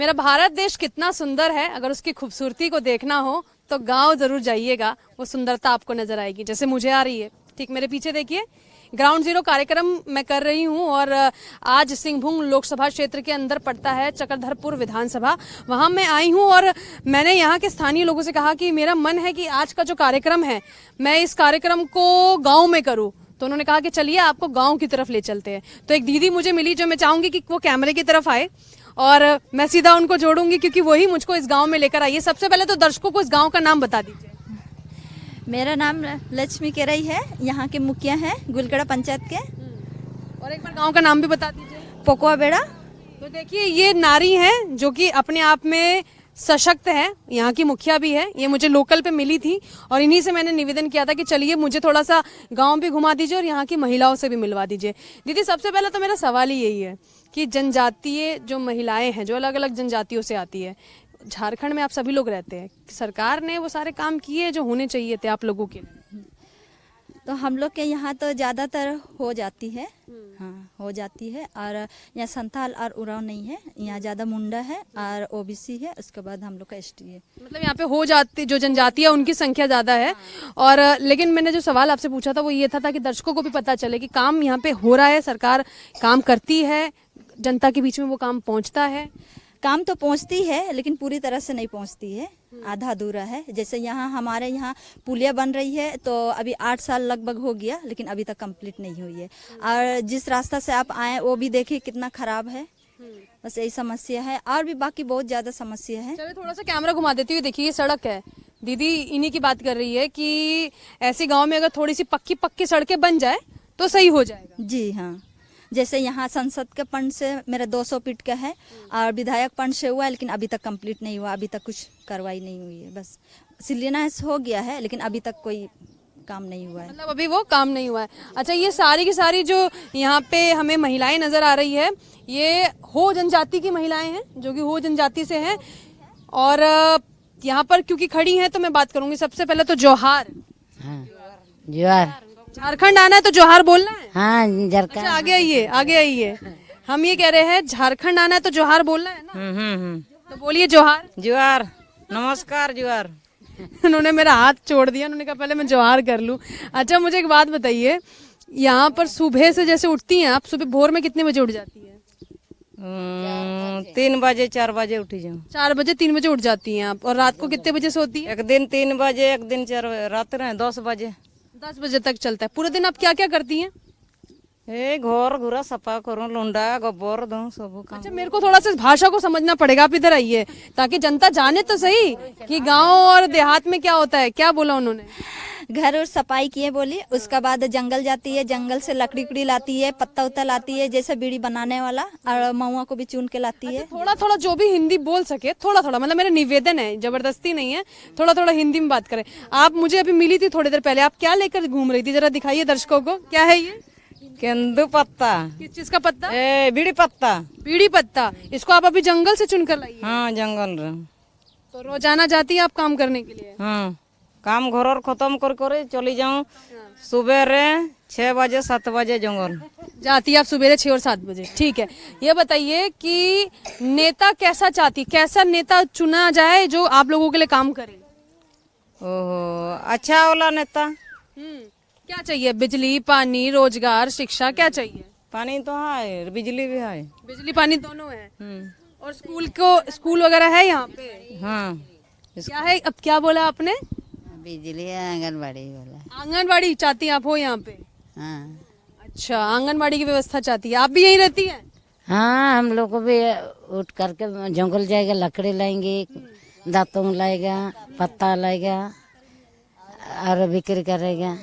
मेरा भारत देश कितना सुंदर है, अगर उसकी खूबसूरती को देखना हो तो गांव जरूर जाइएगा, वो सुंदरता आपको नजर आएगी जैसे मुझे आ रही है। ठीक मेरे पीछे देखिए, ग्राउंड जीरो कार्यक्रम मैं कर रही हूं और आज सिंहभूम लोकसभा क्षेत्र के अंदर पड़ता है चक्रधरपुर विधानसभा। वहां मैं आई हूं और मैंने यहां के स्थानीय लोगों से कहा कि मेरा मन है कि आज का जो कार्यक्रम है मैं इस कार्यक्रम को गांव में करूं, तो उन्होंने कहा कि चलिए आपको गांव की तरफ ले चलते हैं। तो एक दीदी मुझे मिली जो मैं चाहूंगी कि वो कैमरे की तरफ आए और मैं सीधा उनको जोड़ूंगी क्योंकि वही मुझको इस गांव में लेकर आई है। सबसे पहले तो दर्शकों को इस गांव का नाम बता दीजिए। मेरा नाम लक्ष्मी केरई है, यहाँ के मुखिया हैं गुलगड़ा पंचायत के। और एक बार गांव का नाम भी बता दीजिए। पोकुआ बेड़ा। तो देखिए ये नारी है जो कि अपने आप में सशक्त है, यहाँ की मुखिया भी है। ये मुझे लोकल पे मिली थी और इन्हीं से मैंने निवेदन किया था कि चलिए मुझे थोड़ा सा गांव भी घुमा दीजिए और यहाँ की महिलाओं से भी मिलवा दीजिए। दीदी सबसे पहले तो मेरा सवाल ही यही है कि जनजातीय जो महिलाएं हैं जो अलग अलग जनजातियों से आती है, झारखंड में आप सभी लोग रहते हैं, सरकार ने वो सारे काम किए जो होने चाहिए थे आप लोगों के लिए? तो हम लोग के यहाँ तो ज़्यादातर हो जाती है, हाँ हो जाती है। और यहाँ संथाल और उराव नहीं है, यहाँ ज़्यादा मुंडा है और ओबीसी है, उसके बाद हम लोग का एसटी है। मतलब यहाँ पे हो जाती जो जनजाति है उनकी संख्या ज्यादा है। और लेकिन मैंने जो सवाल आपसे पूछा था वो ये था ताकि दर्शकों को भी पता चले कि काम यहाँ पे हो रहा है, सरकार काम करती है, जनता के बीच में वो काम पहुँचता है। काम तो पहुँचती है लेकिन पूरी तरह से नहीं पहुँचती है, आधा अधूरा है। जैसे यहाँ हमारे यहाँ पुलिया बन रही है तो अभी 8 साल लगभग हो गया लेकिन अभी तक कंप्लीट नहीं हुई है। और जिस रास्ता से आप आए वो भी देखिए कितना खराब है, बस यही समस्या है। और भी बाकी बहुत ज्यादा समस्या है। चलिए थोड़ा सा कैमरा घुमा देती हूँ। देखिए ये सड़क है, दीदी इन्हीं की बात कर रही है कि ऐसे गाँव में अगर थोड़ी सी पक्की सड़कें बन जाए तो सही हो जाएगा। जी हाँ, जैसे यहाँ संसद के फंड से मेरा 200 फीट का है और विधायक फंड से हुआ है लेकिन अभी तक कंप्लीट नहीं हुआ, अभी तक कुछ कार्रवाई नहीं हुई है। बस शिलान्यास हो गया है लेकिन अभी तक कोई काम नहीं हुआ है, मतलब अभी वो काम नहीं हुआ है। अच्छा ये सारी की सारी जो यहाँ पे हमें महिलाएं नजर आ रही है ये हो जनजाति की महिलाएं हैं जो कि हो जनजाति से हैं। और यहाँ पर क्योंकि खड़ी हैं तो मैं बात करूंगी। सबसे पहले तो जोहार। हाँ, जोहार। झारखंड आना है तो जोहार बोलना है। हाँ झारखंड। अच्छा आगे आइए। हम ये कह रहे हैं झारखंड आना है तो जोहार बोलना है ना। तो बोलिए जोहार। जोहार, नमस्कार जोहार। उन्होंने मेरा हाथ छोड़ दिया, उन्होंने कहा पहले मैं जोहार कर लूं। अच्छा मुझे एक बात बताइए, यहाँ पर सुबह से जैसे उठती हैं आप, सुबह भोर में कितने बजे उठ जाती है? 3 बजे 4 बजे उठी जाऊँ। 4 बजे 3 बजे उठ जाती हैं आप। और रात को कितने बजे सोती है? एक दिन 3 बजे, एक दिन 4 बजे, रात रहे 10 बजे। 10 बजे तक चलता है। पूरे दिन आप क्या क्या करती हैं? घर घुरा सफा करूँ, लुंडा गोबर दूँ सब काम। अच्छा मेरे को थोड़ा सा भाषा को समझना पड़ेगा, आप इधर आइए ताकि जनता जाने तो सही कि गांव और देहात में क्या होता है। क्या बोला उन्होंने? घर और सफाई किए बोली, उसके बाद जंगल जाती है, जंगल से लकड़ी उकड़ी लाती है, पत्ता उत्ता लाती है जैसे बीड़ी बनाने वाला, और महुआ को भी चुन के लाती है। थोड़ा थोड़ा जो भी हिंदी बोल सके थोड़ा थोड़ा, मतलब मेरा निवेदन है, जबरदस्ती नहीं है, थोड़ा थोड़ा हिंदी में बात करें। आप मुझे अभी मिली थी थोड़ी देर पहले, आप क्या लेकर घूम रही थी, जरा दिखाइए दर्शकों को। क्या है ये? केंदू पत्ता। किस चीज का पत्ता? बीड़ी पत्ता। बीड़ी पत्ता। इसको आप अभी जंगल से चुन कर लाई? हाँ जंगल। तो रोजाना जाती है आप काम करने के लिए? हाँ काम घर और खत्म कर चली जाऊँ। सुबह 6 बजे 7 बजे जंगल जाती है आप, सुबह 6 और 7 बजे। ठीक है, ये बताइए कि नेता कैसा चाहती, कैसा नेता चुना जाए जो आप लोगों के लिए काम करे? ओहो अच्छा वाला नेता। क्या चाहिए? बिजली, पानी, रोजगार, शिक्षा, क्या चाहिए? पानी तो है, बिजली भी है। बिजली पानी दोनों है। और स्कूल वगैरह है यहाँ पे? हाँ। क्या है? अब क्या बोला आपने? बिजली आंगनबाड़ी वाला। आंगनबाड़ी चाहती आप हो यहाँ पे? हाँ। अच्छा आंगनबाड़ी की व्यवस्था चाहती है। आप भी यहीं रहती हैं? हाँ हम लोग को भी उठ करके जंगल जाएगा, लकड़ी लाएंगे, दातुन लाएगा, पत्ता लाएगा और बिक्री करेगा।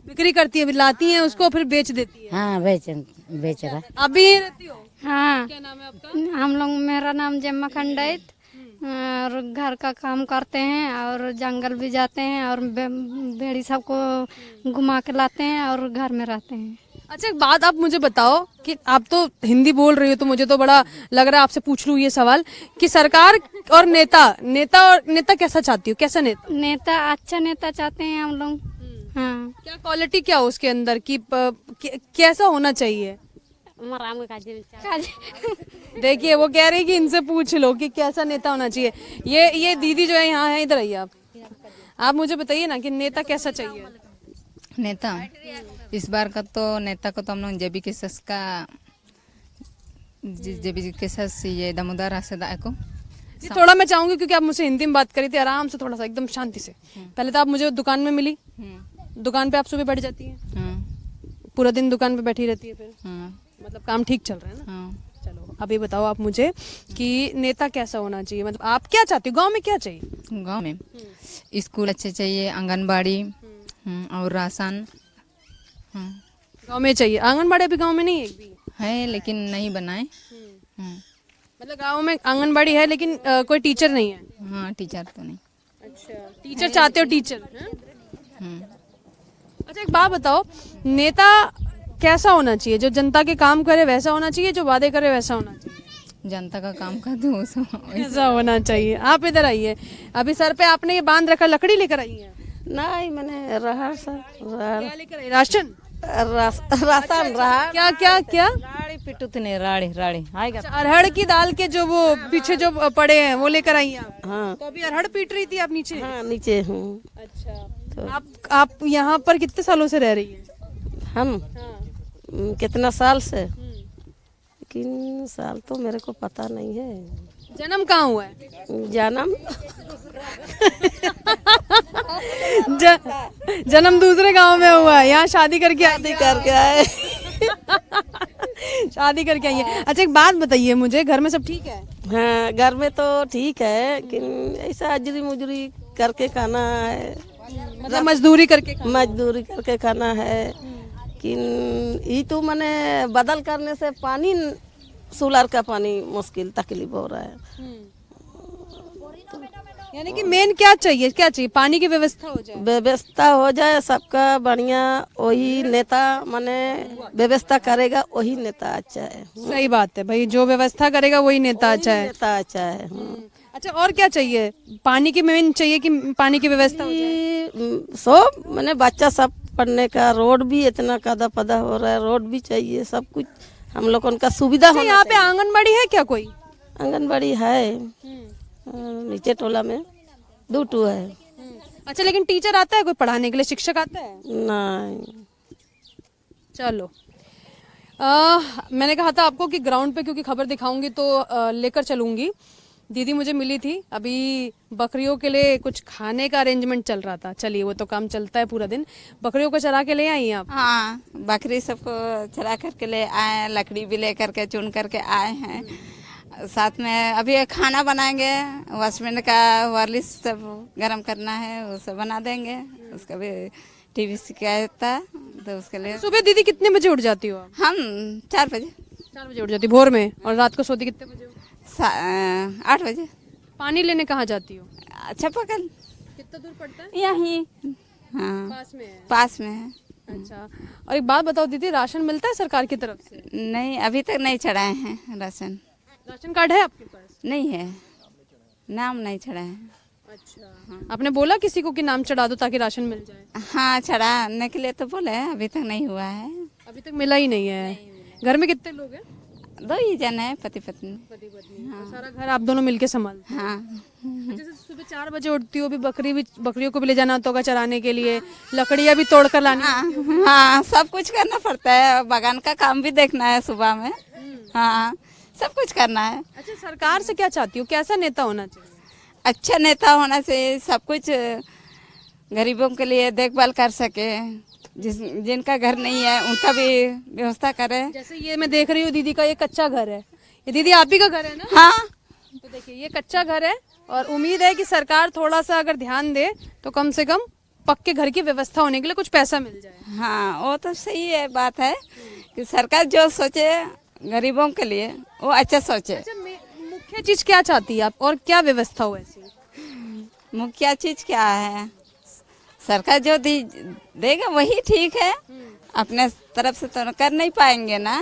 बिक्री करती है, लाती हैं उसको फिर बेच देती है। हाँ बेच रहा। आप भी यहीं रहती हो? हाँ, क्या नाम है आपका? हम लोग, मेरा नाम जम्मा खंडित, और घर का काम करते हैं और जंगल भी जाते हैं और भेड़ी सबको घुमा के लाते हैं और घर में रहते हैं। अच्छा एक बात आप मुझे बताओ कि आप तो हिंदी बोल रही हो तो मुझे तो बड़ा लग रहा है आपसे पूछ लूं ये सवाल कि सरकार और नेता कैसा चाहती हो? कैसा नेता? नेता अच्छा नेता चाहते हैं हम लोग। हाँ, क्या क्वालिटी क्या हो उसके अंदर की कैसा होना चाहिए? देखिए वो कह रही कि इनसे पूछ लो कि कैसा नेता होना चाहिए। ये दीदी जो है यहाँ है, इधर आइए आप मुझे बताइए ना कि नेता कैसा चाहिए। नेता इस बार का तो नेता को तो हम लोग जेबी केसस का जेबी केसस ये दामोदर रासेदा को ये थोड़ा मैं चाहूंगी क्योंकि आप मुझसे हिंदी में बात करी थी, आराम से थोड़ा सा एकदम शांति से। पहले तो आप मुझे दुकान में मिली, दुकान पे आप सुबह बैठ जाती हैं, पूरा दिन दुकान पे बैठी रहती है, फिर मतलब काम ठीक चल रहा है ना। चलो अभी बताओ आप मुझे कि नेता कैसा होना चाहिए, मतलब आप क्या चाहती हो, गांव में क्या चाहिए। गांव में स्कूल अच्छे चाहिए, आंगनबाड़ी और राशन गांव में चाहिए। आंगनबाड़ी अभी गांव में नहीं है एक भी है लेकिन नहीं बनाए। मतलब गांव में आंगनबाड़ी है लेकिन कोई टीचर नहीं है। हाँ टीचर तो नहीं। अच्छा टीचर चाहते हो, टीचर। अच्छा एक बात बताओ, नेता कैसा होना चाहिए, जो जनता के काम करे वैसा होना चाहिए, जो वादे करे वैसा होना चाहिए। जनता का काम कर दो ऐसा होना चाहिए। आप इधर आइए, अभी सर पे आपने ये बांध रखा, लकड़ी लेकर आई है। नहीं मैंने रहा सर क्या लेकर आई, राशन। राशन रहा क्या क्या क्या राड़ी पिटूत ने राड़ी राड़ी आएगा। अच्छा, अरहड़ की दाल के जो वो पीछे जो पड़े हैं वो लेकर आई हैं आप। हाँ तो अभी अरहड़ पीट रही थी आप नीचे। हाँ नीचे हूँ। अच्छा तो आप यहाँ पर कितने सालों से रह रही हैं। हम कितना साल से, लेकिन साल तो मेरे को पता नहीं है। जन्म कहाँ हुआ है। जन्म जन्म दूसरे गांव में हुआ है, यहाँ शादी करके आए शादी करके आई है। अच्छा एक बात बताइए मुझे, घर में सब ठीक है। हाँ घर में तो ठीक है, लेकिन ऐसा अजरी मुजरी करके खाना है, मतलब मजदूरी करके मजदूरी करके खाना है। लेकिन ये तो मैंने बदल करने से पानी सोलर का पानी मुश्किल तकलीफ हो रहा है। यानी कि मेन क्या चाहिए, क्या चाहिए, पानी की व्यवस्था हो जाए। व्यवस्था हो जाए सबका बढ़िया, वही नेता माने व्यवस्था करेगा वही नेता अच्छा है। सही बात है भाई, जो व्यवस्था करेगा वही नेता अच्छा है। नेता अच्छा है। अच्छा और क्या चाहिए, पानी की मेन चाहिए कि पानी की व्यवस्था हो जाए। सब मैंने बच्चा सब पढ़ने का, रोड भी इतना कादा पदा हो रहा है, रोड भी चाहिए, सब कुछ हम लोग उनका सुविधा होना यहाँ पे आंगनबाड़ी है क्या कोई। आंगनबाड़ी है नीचे टोला में 2 है। अच्छा लेकिन टीचर आता है कोई पढ़ाने के लिए, शिक्षक आता है। नहीं चलो मैंने कहा था आपको कि ग्राउंड पे क्योंकि खबर दिखाऊंगी तो लेकर चलूंगी। दीदी मुझे मिली थी, अभी बकरियों के लिए कुछ खाने का अरेंजमेंट चल रहा था। चलिए वो तो काम चलता है पूरा दिन। बकरियों को चरा के ले आई हैं आप। हाँ बकरी सबको चरा करके ले आए, लकड़ी भी ले करके चुन करके आए हैं। साथ में अभी खाना बनाएंगे, वाशमैन का वार्लिस सब गरम करना है, वो सब बना देंगे। उसका भी टीवी शिकायत था तो उसके लिए। सुबह दीदी कितने बजे उठ जाती हो आप। हम 4 बजे। 4 बजे उठ जाती भोर में, और रात को सोती कितने बजे हो। 8 बजे। पानी लेने कहाँ जाती हो। अच्छा पकड़ कितना दूर पड़ता है। यहीं हाँ पास में है। पास में है। अच्छा और एक बात बताओ दीदी, राशन मिलता है सरकार की तरफ से। नहीं अभी तक नहीं चढ़ाए हैं राशन। राशन कार्ड है आपके पास। नहीं है, नाम नहीं चढ़ा है। अच्छा आपने बोला किसी को कि नाम चढ़ा दो ताकि राशन मिल जाए। हाँ चढ़ाने के लिए तो बोले, अभी तक नहीं हुआ है। अभी तक मिला ही नहीं है। घर में कितने लोग हैं। 2 ही जन है, पति पत्नी। हाँ। सारा घर आप दोनों मिलके संभालते हैं। हाँ जैसे सुबह 4 बजे उठती हो, भी बकरियों को भी ले जाना होगा चराने के लिए, लकड़ियाँ भी तोड़ कर लानी। हाँ सब कुछ करना पड़ता है, बागान का काम भी देखना है सुबह में। हाँ सब कुछ करना है। अच्छा सरकार से क्या चाहती हो, कैसा नेता होना चाहिए। अच्छा नेता होना चाहिए, सब कुछ गरीबों के लिए देखभाल कर सके, जिनका घर नहीं है उनका भी व्यवस्था करे। जैसे ये मैं देख रही हूँ दीदी का ये कच्चा घर है, ये दीदी आप ही का घर है ना। हाँ तो देखिए ये कच्चा घर है, और उम्मीद है कि सरकार थोड़ा सा अगर ध्यान दे तो कम से कम पक्के घर की व्यवस्था होने के लिए कुछ पैसा मिल जाए। हाँ वो तो सही है, बात है कि सरकार जो सोचे गरीबों के लिए वो अच्छा सोचे। अच्छा मुख्य चीज क्या चाहती है आप, और क्या व्यवस्था हो ऐसी। मुख्य चीज क्या है, सरकार जो देगा वही ठीक है, अपने तरफ से तो कर नहीं पाएंगे ना।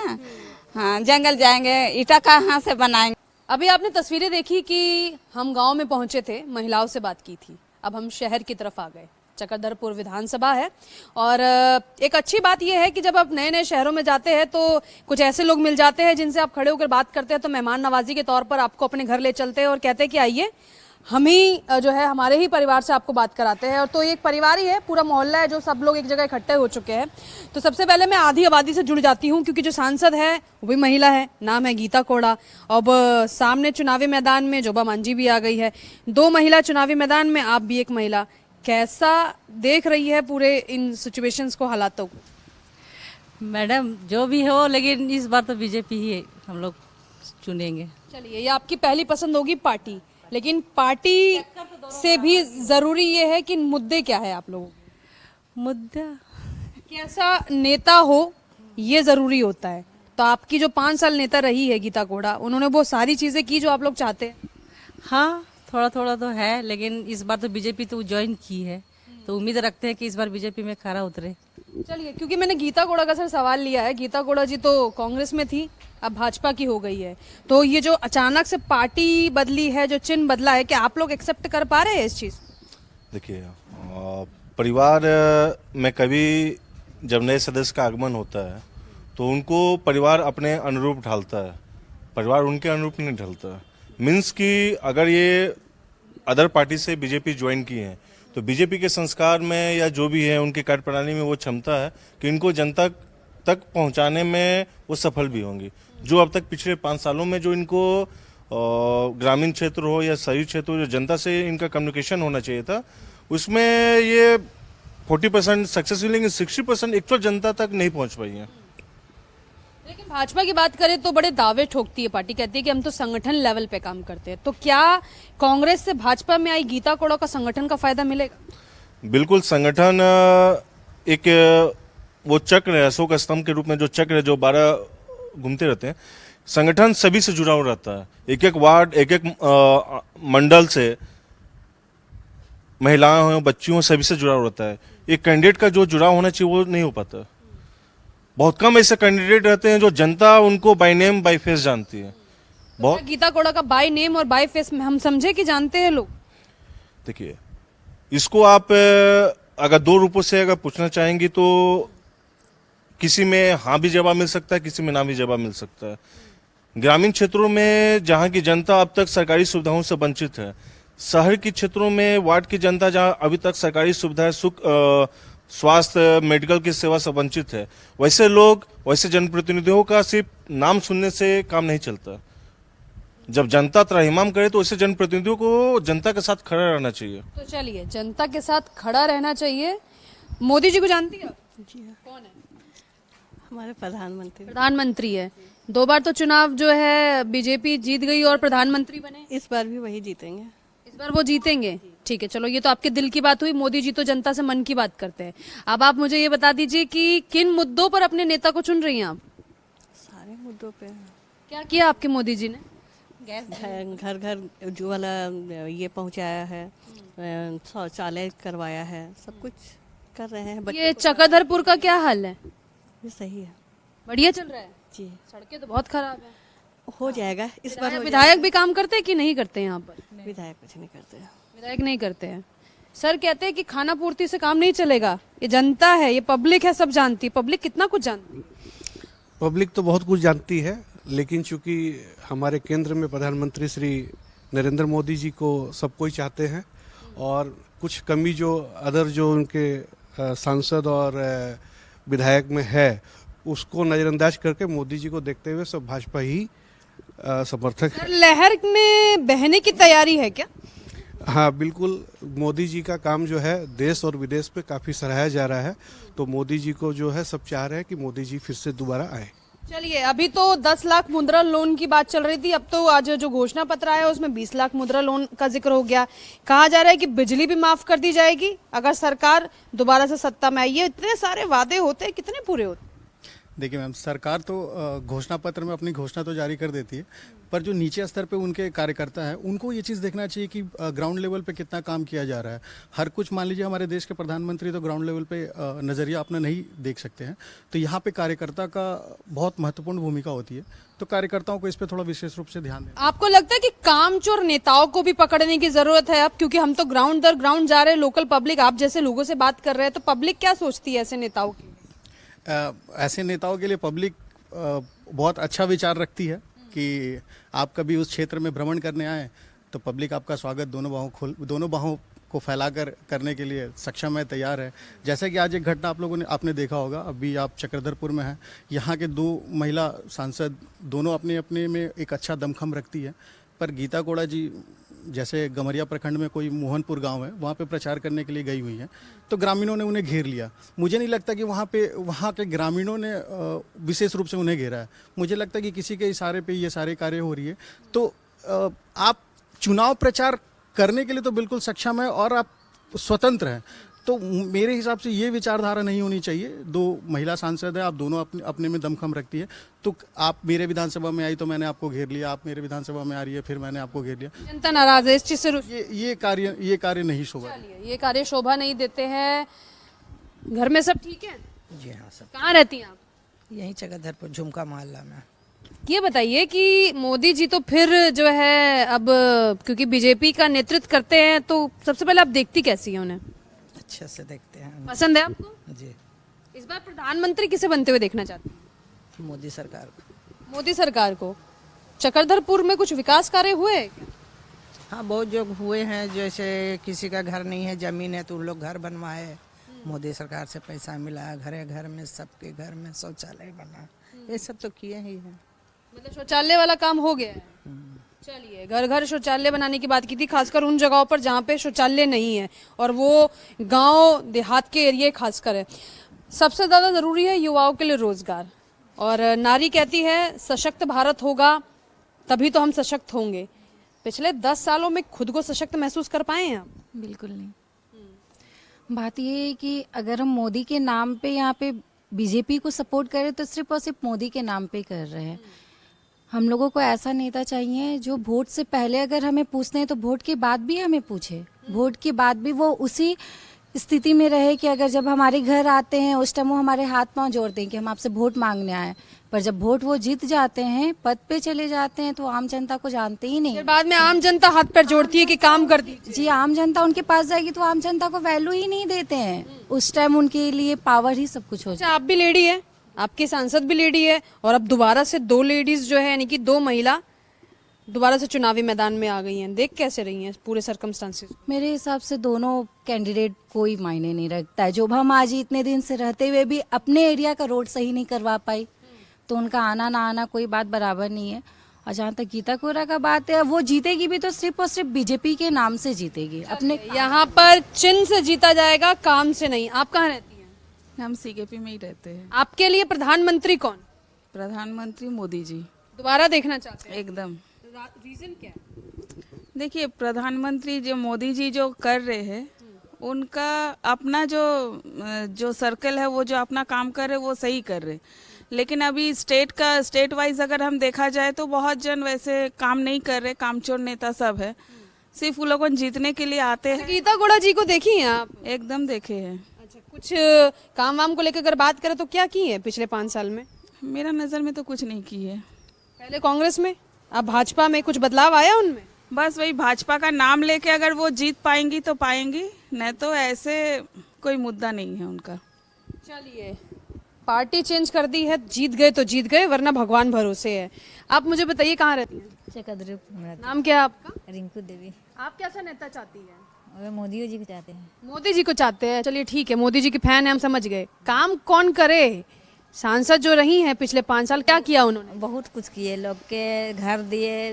हाँ जंगल जाएंगे, ईटा कहाँ से बनाएंगे। अभी आपने तस्वीरें देखी कि हम गांव में पहुंचे थे, महिलाओं से बात की थी, अब हम शहर की तरफ आ गए। चक्रधरपुर विधानसभा है। और एक अच्छी बात यह है कि जब आप नए नए शहरों में जाते हैं तो कुछ ऐसे लोग मिल जाते हैं जिनसे आप खड़े होकर बात करते हैं, तो मेहमान नवाजी के तौर पर आपको अपने घर ले चलते हैं और कहते हैं कि आइए हम ही जो है हमारे ही परिवार से आपको बात कराते हैं। और तो एक परिवार ही है, पूरा मोहल्ला है, जो सब लोग एक जगह इकट्ठे हो चुके हैं। तो सबसे पहले मैं आधी आबादी से जुड़ जाती हूँ, क्योंकि जो सांसद है वो भी महिला है, नाम है गीता कोड़ा। अब सामने चुनावी मैदान में जोबा मांझी भी आ गई है, 2 महिला चुनावी मैदान में, आप भी एक महिला। कैसा देख रही है पूरे इन सिचुएशंस को, हालातों को? मैडम जो भी हो, लेकिन इस बार तो बीजेपी ही हम लोग चुनेंगे। चलिए, ये आपकी पहली पसंद होगी पार्टी, लेकिन पार्टी से भी जरूरी ये है कि मुद्दे क्या है आप लोगों को? मुद्दा कैसा नेता हो ये जरूरी होता है। तो आपकी जो 5 साल नेता रही है गीता कोड़ा, उन्होंने वो सारी चीजें की जो आप लोग चाहते हैं? हाँ, थोड़ा थोड़ा तो है, लेकिन इस बार तो बीजेपी तो ज्वाइन की है, तो उम्मीद रखते हैं कि इस बार बीजेपी में खरा उतरे। चलिए, क्योंकि मैंने गीता कोड़ा का सर सवाल लिया है, गीता कोड़ा जी तो कांग्रेस में थी, अब भाजपा की हो गई है, तो ये जो अचानक से पार्टी बदली है, जो चिन्ह बदला है, क्या आप लोग एक्सेप्ट कर पा रहे हैं इस चीज? देखिए, परिवार में कभी जब नए सदस्य का आगमन होता है तो उनको परिवार अपने अनुरूप ढालता है, परिवार उनके अनुरूप नहीं ढलता। मीन्स कि अगर ये अदर पार्टी से बीजेपी ज्वाइन की है तो बीजेपी के संस्कार में या जो भी है उनकी कार्यप्रणाली में वो क्षमता है कि इनको जनता तक पहुंचाने में वो सफल भी होंगी। जो अब तक पिछले 5 सालों में जो इनको ग्रामीण क्षेत्र हो या शहरी क्षेत्र हो, जो जनता से इनका कम्युनिकेशन होना चाहिए था, उसमें ये 40% सक्सेसफुल, लेकिन 60% एक्चुअल जनता तक नहीं पहुंच पाई है। लेकिन भाजपा की बात करें तो बड़े दावे ठोकती है पार्टी, कहती है कि हम तो संगठन लेवल पे काम करते हैं। तो क्या कांग्रेस से भाजपा में आई गीता कोड़ा का संगठन का फायदा मिलेगा? बिल्कुल, संगठन एक वो चक्र है, अशोक स्तंभ के रूप में जो चक्र है, जो 12 घूमते रहते हैं। संगठन सभी से जुड़ा हुआ रहता है, एक एक वार्ड, एक एक मंडल से, महिलाएं हो, बच्चियों, सभी से जुड़ा हुआ रहता है। एक कैंडिडेट का जो जुड़ाव होना चाहिए वो नहीं हो पाता। बहुत कम ऐसे कैंडिडेट रहते हैं जो जनता उनको बाय नेम बाय फेस जानती है। बहुत गीता कोड़ा का बाय नेम और बाय फेस में हम समझे कि जानते हैं लोग? देखिए, इसको आप अगर 2 रूपों से अगर पूछना चाहेंगी तो किसी में हाँ भी जवाब मिल सकता है, किसी में ना भी जवाब मिल सकता है। ग्रामीण क्षेत्रों में जहाँ की जनता अब तक सरकारी सुविधाओं से वंचित है, शहर के क्षेत्रों में वार्ड की जनता जहाँ अभी तक सरकारी सुविधाएं, सुख, स्वास्थ्य, मेडिकल की सेवा से वंचित है, वैसे लोग, वैसे जनप्रतिनिधियों का सिर्फ नाम सुनने से काम नहीं चलता। जब जनता त्राहिमाम करे तो वैसे जनप्रतिनिधियों को जनता के साथ खड़ा रहना चाहिए। तो चलिए, जनता के साथ खड़ा रहना चाहिए। मोदी जी को जानती है? जी हाँ, कौन है? हमारे प्रधानमंत्री है। 2 बार तो चुनाव जो है बीजेपी जीत गई और प्रधानमंत्री बने। इस बार भी वही जीतेंगे। इस बार वो जीतेंगे, ठीक है। चलो, ये तो आपके दिल की बात हुई। मोदी जी तो जनता से मन की बात करते हैं। अब आप मुझे ये बता दीजिए कि किन मुद्दों पर अपने नेता को चुन रही हैं आप? सारे मुद्दों पे। क्या किया आपके मोदी जी ने? घर घर उज्ज्वला ये पहुंचाया है, शौचालय करवाया है, सब कुछ कर रहे हैं। ये चक्रधरपुर का क्या हाल है? ये सही है, बढ़िया चल रहा है जी। सड़कें तो बहुत खराब है। हो जाएगा इस बार। विधायक भी काम करते हैं कि नहीं करते हैं यहाँ पर? विधायक कुछ नहीं करते हैं। विधायक नहीं करते हैं। सर कहते हैं कि खाना पूर्ति से काम नहीं चलेगा। ये जनता है, ये पब्लिक है, सब जानती है। पब्लिक कितना कुछ जानती है? पब्लिक तो बहुत कुछ जानती है, लेकिन चूंकि हमारे केंद्र में प्रधानमंत्री श्री नरेंद्र मोदी जी को सब कोई चाहते हैं, और कुछ कमी जो अदर जो उनके सांसद और विधायक में है उसको नजरअंदाज करके मोदी जी को देखते हुए सब भाजपा ही समर्थक है। लहर में बहने की तैयारी है क्या? हाँ, बिल्कुल। मोदी जी का काम जो है देश और विदेश में काफी सराहा जा रहा है, तो मोदी जी को जो है सब चाह रहे हैं कि मोदी जी फिर से दोबारा आए। चलिए, अभी तो 10 लाख मुद्रा लोन की बात चल रही थी, अब तो आज जो घोषणा पत्र आया उसमें 20 लाख मुद्रा लोन का जिक्र हो गया। कहा जा रहा है कि बिजली भी माफ कर दी जाएगी अगर सरकार दोबारा से सत्ता में आई है। इतने सारे वादे होते हैं, कितने पूरे होते? देखिए मैम, सरकार तो घोषणा पत्र में अपनी घोषणा तो जारी कर देती है, पर जो नीचे स्तर पे उनके कार्यकर्ता हैं उनको ये चीज़ देखना चाहिए कि ग्राउंड लेवल पे कितना काम किया जा रहा है। हर कुछ, मान लीजिए हमारे देश के प्रधानमंत्री तो ग्राउंड लेवल पे नज़रिया अपना नहीं देख सकते हैं, तो यहाँ पे कार्यकर्ता का बहुत महत्वपूर्ण भूमिका होती है, तो कार्यकर्ताओं को इस पर थोड़ा विशेष रूप से ध्यान देना। आपको लगता है कि कामचोर नेताओं को भी पकड़ने की जरूरत है अब, क्योंकि हम तो ग्राउंड दर ग्राउंड जा रहे हैं, लोकल पब्लिक, आप जैसे लोगों से बात कर रहे हैं, तो पब्लिक क्या सोचती है ऐसे नेताओं की? ऐसे नेताओं के लिए पब्लिक बहुत अच्छा विचार रखती है कि आप कभी उस क्षेत्र में भ्रमण करने आए तो पब्लिक आपका स्वागत दोनों बाहों को फैलाकर करने के लिए सक्षम है, तैयार है। जैसे कि आज एक घटना आपने देखा होगा, अभी आप चक्रधरपुर में हैं, यहाँ के 2 महिला सांसद दोनों अपने अपने में एक अच्छा दमखम रखती है, पर गीता कोड़ा जी जैसे गमरिया प्रखंड में कोई मोहनपुर गांव है, वहाँ पे प्रचार करने के लिए गई हुई हैं, तो ग्रामीणों ने उन्हें घेर लिया। मुझे नहीं लगता कि वहाँ के ग्रामीणों ने विशेष रूप से उन्हें घेरा है। मुझे लगता है कि किसी के इशारे पे ये सारे कार्य हो रही है। तो आप चुनाव प्रचार करने के लिए तो बिल्कुल सक्षम है और आप स्वतंत्र हैं, तो मेरे हिसाब से ये विचारधारा नहीं होनी चाहिए। 2 महिला सांसद है, आप दोनों अपने में दमखम रखती है, तो आप मेरे विधानसभा में आई तो मैंने आपको घेर लिया, आप मेरे विधानसभा में आ रही है फिर मैंने आपको घेर लिया। जनता नाराज है इस चीज से। ये कार्य नहीं शोभा, ये कार्य शोभा नहीं देते हैं। घर में सब ठीक है? जी हाँ, सब। कहाँ रहती हैं आप? यहीं चक्रधरपुर झुमका मोहल्ला में। ये बताइए कि मोदी जी तो फिर जो है अब, क्योंकि बीजेपी का नेतृत्व करते हैं, तो सबसे पहले आप देखती कैसी है उन्हें? अच्छे से देखते हैं। पसंद है आपको? जी। इस बार प्रधानमंत्री किसे बनते हुए देखना चाहते हैं? मोदी सरकार को। मोदी सरकार को। चक्रधरपुर में कुछ विकास कार्य हुए हैं क्या? हाँ, बहुत जो हुए हैं, जैसे किसी का घर नहीं है, जमीन है तो उन लोग घर बनवाए, मोदी सरकार से पैसा मिला, घर में सबके घर में शौचालय बना, ये सब तो किए ही हैं। मतलब शौचालय वाला काम हो गया है। चलिए, घर घर शौचालय बनाने की बात की थी, खासकर उन जगहों पर जहाँ पे शौचालय नहीं है, और वो गांव देहात के एरिया खासकर है। सबसे ज्यादा जरूरी है युवाओं के लिए रोजगार, और नारी कहती है सशक्त भारत होगा तभी तो हम सशक्त होंगे। पिछले 10 सालों में खुद को सशक्त महसूस कर पाए हैं आप? बिल्कुल नहीं। बात ये है कि अगर हम मोदी के नाम पे यहाँ पे बीजेपी को सपोर्ट करें तो सिर्फ और सिर्फ मोदी के नाम पे कर रहे हैं। हम लोगों को ऐसा नेता चाहिए जो वोट से पहले अगर हमें पूछते हैं तो वोट के बाद भी हमें पूछे, वोट के बाद भी वो उसी स्थिति में रहे कि अगर जब हमारे घर आते हैं उस टाइम वो हमारे हाथ पांव जोड़ते हैं कि हम आपसे वोट मांगने आए, पर जब वोट वो जीत जाते हैं, पद पे चले जाते हैं, तो आम जनता को जानते ही नहीं। फिर बाद में आम जनता हाथ पैर जोड़ती है कि काम कर दीजिए। जी, आम जनता उनके पास जाएगी तो आम जनता को वैल्यू ही नहीं देते हैं। उस टाइम उनके लिए पावर ही सब कुछ हो जाए। आप भी लेडी है, आपकी सांसद भी लेडी है, और अब दोबारा से 2 लेडीज जो है, यानी कि 2 महिला दोबारा से चुनावी मैदान में आ गई हैं। देख कैसे रही हैं पूरे सर्कमस्टांसेस? मेरे हिसाब से दोनों कैंडिडेट कोई मायने नहीं रखता है। जो हम आज इतने दिन से रहते हुए भी अपने एरिया का रोड सही नहीं करवा पाई, तो उनका आना ना आना कोई बात बराबर नहीं है। और जहाँ तक गीता कोरा का बात है, वो जीतेगी भी तो सिर्फ और सिर्फ बीजेपी के नाम से जीतेगी। अपने यहाँ पर चिन्ह से जीता जाएगा, काम से नहीं। आप कहाँ रहती हैं? हम सीकेपी में ही रहते हैं। आपके लिए प्रधानमंत्री कौन? प्रधानमंत्री मोदी जी दोबारा देखना चाहते हैं? एकदम। रीजन क्या है? देखिए, प्रधानमंत्री जो मोदी जी जो कर रहे हैं, उनका अपना जो सर्कल है, वो जो अपना काम कर रहे वो सही कर रहे, लेकिन अभी स्टेट वाइज अगर हम देखा जाए तो बहुत जन वैसे काम नहीं कर रहे, कामचोर नेता सब है, सिर्फ वो लोगों जीतने के लिए आते हैं। गीता कोड़ा जी को देखी हैं आप? एकदम देखे हैं। अच्छा, कुछ काम वाम को लेकर अगर बात करें तो क्या की है पिछले 5 साल में? मेरा नजर में तो कुछ नहीं की है। पहले कांग्रेस में, अब भाजपा में, कुछ बदलाव आया उनमें? बस वही भाजपा का नाम लेके अगर वो जीत पाएंगी तो पाएंगी, नहीं तो ऐसे कोई मुद्दा नहीं है उनका। चलिए, पार्टी चेंज कर दी है, जीत गए तो जीत गए, वरना भगवान भरोसे है। आप मुझे बताइए कहाँ रहती हैं? चक्रधरपुर। नाम क्या है आपका? रिंकू देवी। आप कैसा नेता चाहती है? और मोदी जी को चाहते हैं। मोदी जी को चाहते हैं। चलिए ठीक है, मोदी जी की फैन है, हम समझ गए। काम कौन करे? सांसद जो रही हैं पिछले 5 साल, क्या किया उन्होंने? बहुत कुछ किए, लोग के घर दिए,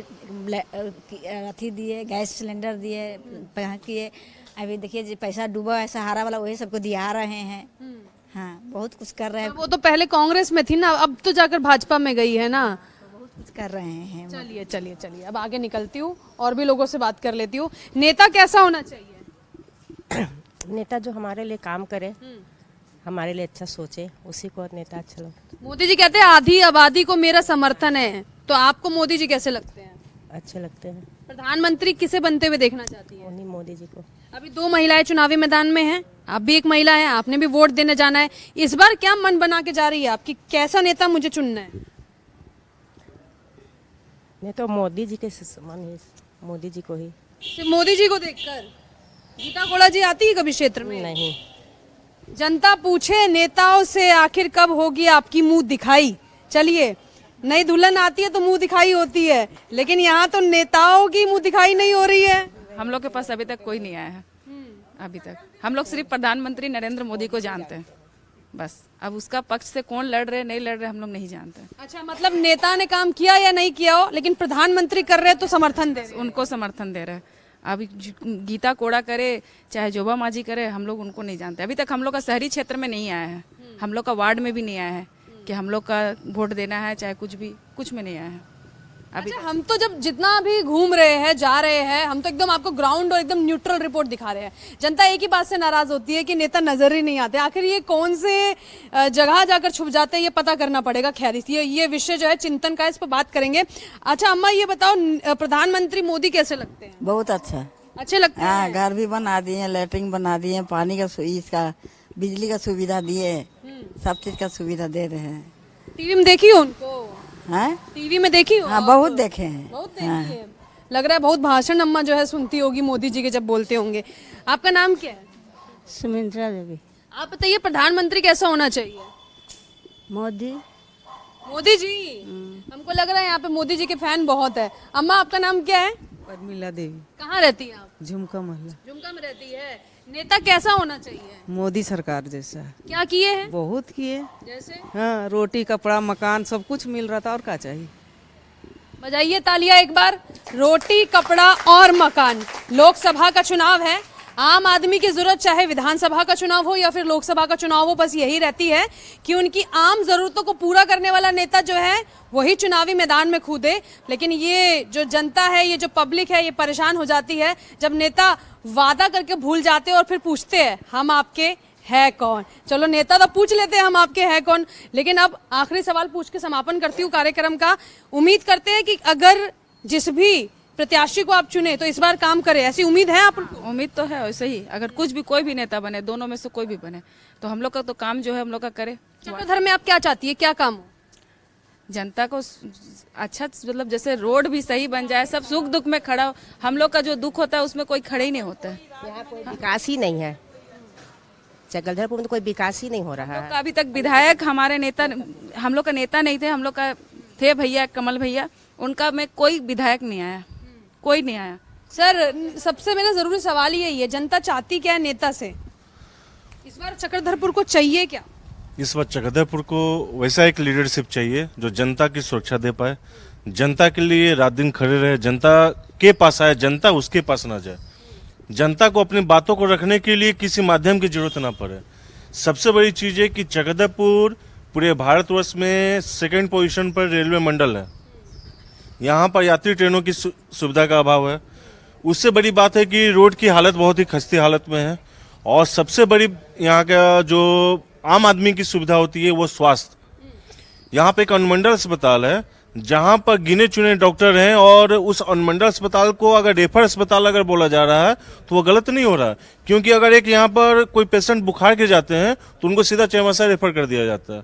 अथी दिए, गैस सिलेंडर दिए, किए। अभी देखिए पैसा डूबा है सहारा वाला, वही सबको दिया रहे हैं। हाँ, बहुत कुछ कर रहे हैं। वो तो पहले कांग्रेस में थी ना, अब तो जाकर भाजपा में गई है ना। बहुत कुछ कर रहे हैं। चलिए चलिए चलिए, अब आगे निकलती हूँ और भी लोगों से बात कर लेती हूँ। नेता कैसा होना चाहिए? नेता जो हमारे लिए काम करे, हमारे लिए अच्छा सोचे, उसी को नेता अच्छा लगता मोदी जी कहते हैं आधी आबादी को मेरा समर्थन है, तो आपको मोदी जी कैसे लगते हैं? है। अच्छे लगते हैं प्रधानमंत्री किसे बनते हुए देखना चाहती है? उन्हीं मोदी जी को। अभी 2 महिलाएं चुनावी मैदान में हैं, आप भी एक महिला हैं, आपने भी वोट देने जाना है। इस बार क्या मन बना के जा रही है आपकी, कैसा नेता मुझे चुनना है? नहीं तो मोदी जी के मन है, मोदी जी को ही। सिर्फ मोदी जी को देखकर? गीता कोड़ा जी आती है कभी क्षेत्र में? नहीं। जनता पूछे नेताओं से आखिर कब होगी आपकी मुंह दिखाई। चलिए, नई दुल्हन आती है तो मुंह दिखाई होती है, लेकिन यहाँ तो नेताओं की मुंह दिखाई नहीं हो रही है। हम लोग के पास अभी तक कोई नहीं आया है। अभी तक हम लोग सिर्फ प्रधानमंत्री नरेंद्र मोदी को जानते हैं बस। अब उसका पक्ष से कौन लड़ रहे नहीं लड़ रहे हम लोग नहीं जानते। अच्छा, मतलब नेता ने काम किया या नहीं किया हो, लेकिन प्रधानमंत्री कर रहे तो समर्थन दे रहे। उनको समर्थन दे रहे हैं। अभी गीता कोड़ा करे चाहे जोबा मांझी करे, हम लोग उनको नहीं जानते। अभी तक हम लोग का शहरी क्षेत्र में नहीं आया है, हम लोग का वार्ड में भी नहीं आया है कि हम लोग का वोट देना है, चाहे कुछ में नहीं आया है अभी। अच्छा, हम तो जब जितना भी घूम रहे हैं, जा रहे हैं, हम तो एकदम आपको ग्राउंड और एकदम न्यूट्रल रिपोर्ट दिखा रहे हैं। जनता एक ही बात से नाराज होती है कि नेता नजर ही नहीं आते। आखिर ये कौन से जगह जाकर छुप जाते हैं, ये पता करना पड़ेगा। खैर, ये विषय जो है चिंतन का, इस पर बात करेंगे। अच्छा अम्मा, ये बताओ, प्रधानमंत्री मोदी कैसे लगते हैं? बहुत अच्छा, अच्छे लगते हैं। हाँ, घर भी बना दिए, लैट्रिन बना दिए, पानी का इसका बिजली का सुविधा दिए, सब चीज का सुविधा दे रहे हैं। टीवी में देखी हो उनको? हाँ, टीवी में देखी हो? हाँ, बहुत देखे हैं। बहुत देखी है। लग रहा है बहुत भाषण अम्मा जो है सुनती होगी मोदी जी के जब बोलते होंगे। आपका नाम क्या है? सुमित्रा देवी। आप बताइए, प्रधानमंत्री कैसा होना चाहिए? मोदी। मोदी जी? हमको लग रहा है यहाँ पे मोदी जी के फैन बहुत है। अम्मा, आपका नाम क्या है? परमिला देवी। कहाँ रहती है आप? झुमका महला। झुमका में रहती है। नेता कैसा होना चाहिए? मोदी सरकार जैसा। क्या किए हैं? बहुत किए। जैसे? हाँ, रोटी कपड़ा मकान सब कुछ मिल रहा था, और क्या चाहिए। बजाइए तालियां एक बार। रोटी कपड़ा और मकान। लोकसभा का चुनाव है, आम आदमी की जरूरत चाहे विधानसभा का चुनाव हो या फिर लोकसभा का चुनाव हो, बस यही रहती है कि उनकी आम जरूरतों को पूरा करने वाला नेता जो है वही चुनावी मैदान में कूदे। लेकिन ये जो जनता है, ये जो पब्लिक है, ये परेशान हो जाती है जब नेता वादा करके भूल जाते हैं और फिर पूछते हैं हम आपके है कौन। चलो, नेता तो पूछ लेते हैं हम आपके है कौन, लेकिन अब आखिरी सवाल पूछ के समापन करती हूँ कार्यक्रम का। उम्मीद करते हैं कि अगर जिस भी प्रत्याशी को आप चुने तो इस बार काम करे, ऐसी उम्मीद है आपको? उम्मीद तो है वैसे ही। अगर कुछ भी कोई भी नेता बने, दोनों में से कोई भी बने, तो हम लोग का तो काम जो है हम लोग का करे। चक्रधर में आप क्या चाहती है, क्या काम हो? जनता को अच्छा, मतलब जैसे रोड भी सही बन जाए, सब सुख दुख में खड़ा हो। हम लोग का जो दुख होता है उसमें कोई खड़े ही नहीं होता है। यहाँ कोई विकास ही नहीं है, चक्रधरपुर में तो कोई विकास ही नहीं हो रहा है। अभी तक विधायक हमारे नेता, हम लोग का नेता नहीं थे, हम लोग का थे भैया कमल भैया, उनका में कोई विधायक नहीं आया, कोई नहीं आया। सर, सबसे मेरा जरूरी सवाल यही है, जनता चाहती क्या है नेता से? इस बार चक्रधरपुर को चाहिए क्या? इस बार चक्रधरपुर को वैसा एक लीडरशिप चाहिए जो जनता की सुरक्षा दे पाए, जनता के लिए रात दिन खड़े रहे, जनता के पास आए, जनता उसके पास ना जाए, जनता को अपनी बातों को रखने के लिए किसी माध्यम की जरूरत ना पड़े। सबसे बड़ी चीज है कि चक्रधरपुर पूरे भारतवर्ष में 2nd पोजीशन पर रेलवे मंडल है। यहाँ पर यात्री ट्रेनों की सुविधा का अभाव है। उससे बड़ी बात है कि रोड की हालत बहुत ही खस्ती हालत में है। और सबसे बड़ी यहाँ का जो आम आदमी की सुविधा होती है वो स्वास्थ्य। यहाँ पे एक अनुमंडल अस्पताल है जहाँ पर गिने चुने डॉक्टर हैं, और उस अनुमंडल अस्पताल को अगर रेफर अस्पताल अगर बोला जा रहा है तो वो गलत नहीं हो रहा है, क्योंकि अगर एक यहाँ पर कोई पेशेंट बुखार के जाते हैं तो उनको सीधा चौमासा रेफर कर दिया जाता है।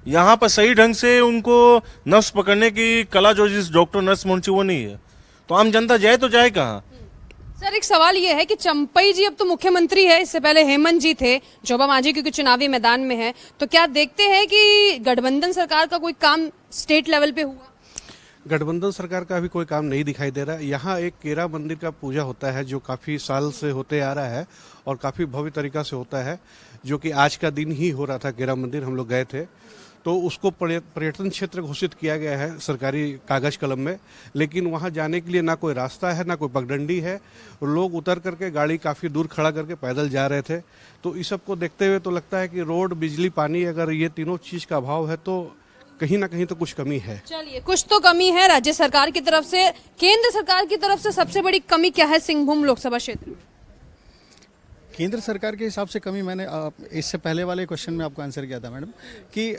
यहाँ पर सही ढंग से उनको नर्स पकड़ने की कला जो जिस डॉक्टर नर्स में वो नहीं है, तो आम जनता जाए तो जाए कहाँ? सर, एक सवाल ये है कि चंपई जी अब तो मुख्यमंत्री है, इससे पहले हेमंत जी थे, जोबा मांझी क्योंकि चुनावी मैदान में है, तो क्या देखते हैं कि गठबंधन सरकार का कोई काम स्टेट लेवल पे हुआ? गठबंधन सरकार का अभी कोई काम नहीं दिखाई दे रहा है। यहाँ एक केरा मंदिर का पूजा होता है जो काफ़ी साल से होते आ रहा है और काफ़ी भव्य तरीका से होता है, जो कि आज का दिन ही हो रहा था। केरा मंदिर हम लोग गए थे, तो उसको पर्यटन क्षेत्र घोषित किया गया है सरकारी कागज कलम में, लेकिन वहाँ जाने के लिए ना कोई रास्ता है, ना कोई पगडंडी है। लोग उतर करके गाड़ी काफ़ी दूर खड़ा करके पैदल जा रहे थे। तो इस सब को देखते हुए तो लगता है कि रोड, बिजली, पानी, अगर ये तीनों चीज़ का अभाव है तो कहीं ना कहीं तो कुछ कमी है। चलिए, कुछ तो कमी है राज्य सरकार की तरफ से। केंद्र सरकार की तरफ से सबसे बड़ी कमी क्या है सिंहभूम लोकसभा क्षेत्र में? केंद्र सरकार के हिसाब से कमी, मैंने इससे पहले वाले क्वेश्चन में आपको आंसर किया था मैडम, कि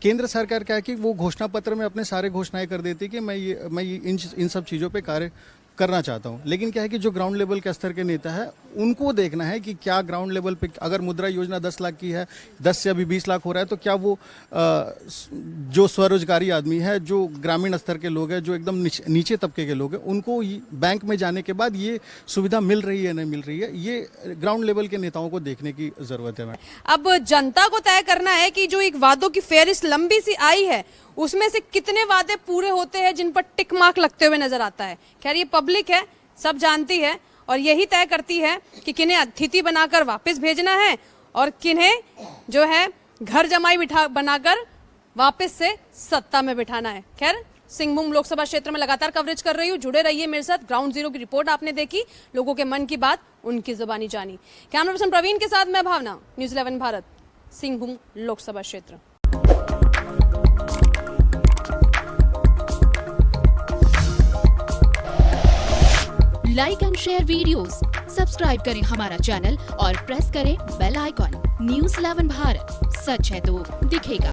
केंद्र सरकार क्या है कि वो घोषणा पत्र में अपने सारे घोषणाएं कर देती है कि मैं इन सब चीज़ों पे कार्य करना चाहता हूं। लेकिन क्या है कि जो ग्राउंड लेवल के स्तर के नेता है उनको देखना है कि क्या ग्राउंड लेवल पे, अगर मुद्रा योजना 10 लाख की है, 10 से अभी 20 लाख हो रहा है, तो क्या वो जो स्वरोजगारी आदमी है, जो ग्रामीण स्तर के लोग हैं, जो एकदम नीचे तबके के लोग हैं, उनको बैंक में जाने के बाद ये सुविधा मिल रही है नहीं मिल रही है, ये ग्राउंड लेवल के नेताओं को देखने की जरूरत है। अब जनता को तय करना है कि जो एक वादों की फेहरिस्त लंबी सी आई है उसमें से कितने वादे पूरे होते हैं जिन पर टिक मार्क लगते हुए नजर आता है। खैर ये पब्लिक है, सब जानती है और यही तय करती है कि किन्हें अतिथि बनाकर वापस भेजना है और किन्हें जो है घर जमाई बनाकर वापस से सत्ता में बिठाना है। खैर सिंहभूम लोकसभा क्षेत्र में लगातार कवरेज कर रही हूँ, जुड़े रहिए मेरे साथ। ग्राउंड जीरो की रिपोर्ट आपने देखी, लोगों के मन की बात उनकी जुबानी जानी। कैमरा पर्सन प्रवीण के साथ मैं भावना, न्यूज़ 11 भारत, सिंहभूम लोकसभा क्षेत्र। Like and share videos, subscribe करें हमारा चैनल और प्रेस करें बेल आइकॉन। न्यूज़ 11 भारत, सच है तो दिखेगा।